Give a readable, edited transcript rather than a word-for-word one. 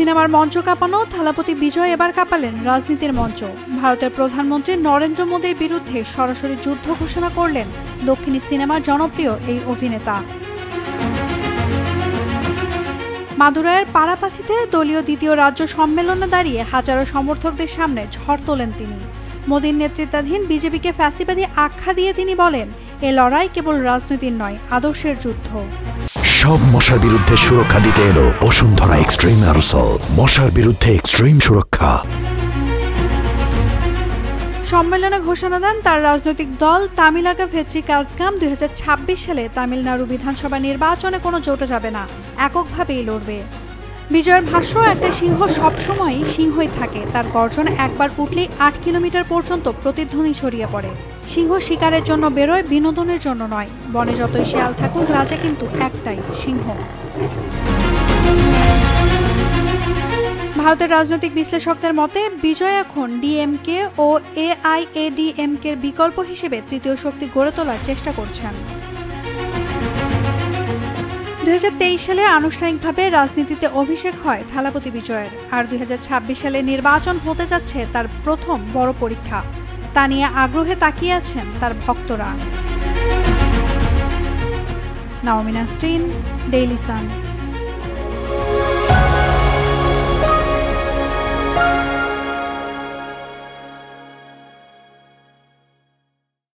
সিনেমার মঞ্চ কাঁপানো থালাপতি বিজয় এবার কাঁপালেন রাজনীতির মঞ্চ। ভারতের প্রধানমন্ত্রী নরেন্দ্র মোদীর বিরুদ্ধে সরাসরি যুদ্ধ ঘোষণা করলেন দক্ষিণী সিনেমার জনপ্রিয় এই অভিনেতা। মাদুরাইয়ের পাড়াপাথিতে দলীয় দ্বিতীয় রাজ্য সম্মেলনে দাঁড়িয়ে হাজারো সমর্থকদের সামনে ঝড় তোলেন তিনি। মোদীর নেতৃত্বাধীন বিজেপিকে ফ্যাসিবাদী আখ্যা দিয়ে তিনি বলেন, এ লড়াই কেবল রাজনীতির নয়, আদর্শের যুদ্ধ। সব মশার বিরুদ্ধে সুরক্ষা দিতে এলো বসুন্ধরা এক্সট্রিম অ্যারোসল, মশার বিরুদ্ধে এক্সট্রিম সুরক্ষা। সম্মেলনে ঘোষণা দেন তার রাজনৈতিক দল তামিলাকা ভেত্রি কাজগাম 2026 সালে তামিলনাড়ু বিধানসভা নির্বাচনে কোনো জোটে যাবে না, এককভাবেই লড়বে। বিজয়ের ভাষ্য, একটা সিংহ সবসময়ই সিংহই থাকে, তার গর্জন একবার উঠলেই 8 কিলোমিটার পর্যন্ত প্রতিধ্বনি ছড়িয়ে পড়ে। সিংহ শিকারের জন্য বেরোয়, বিনোদনের জন্য নয়। বনে যতই শেয়াল থাকুক, রাজা কিন্তু একটাই, সিংহ। ভারতের রাজনৈতিক বিশ্লেষকদের মতে বিজয় এখন ডিএমকে ও এআইএডিএমকের বিকল্প হিসেবে তৃতীয় শক্তি গড়ে তোলার চেষ্টা করছেন। 2023 সালে আনুষ্ঠানিকভাবে রাজনীতিতে অভিষেক হয় থালাপতি বিজয়ের, আর 2026 সালে নির্বাচন হতে যাচ্ছে তার প্রথম বড় পরীক্ষা। তা নিয়ে আগ্রহে তাকিয়ে আছেন তার ভক্তরা। Naomi Nasrin, Daily Sun.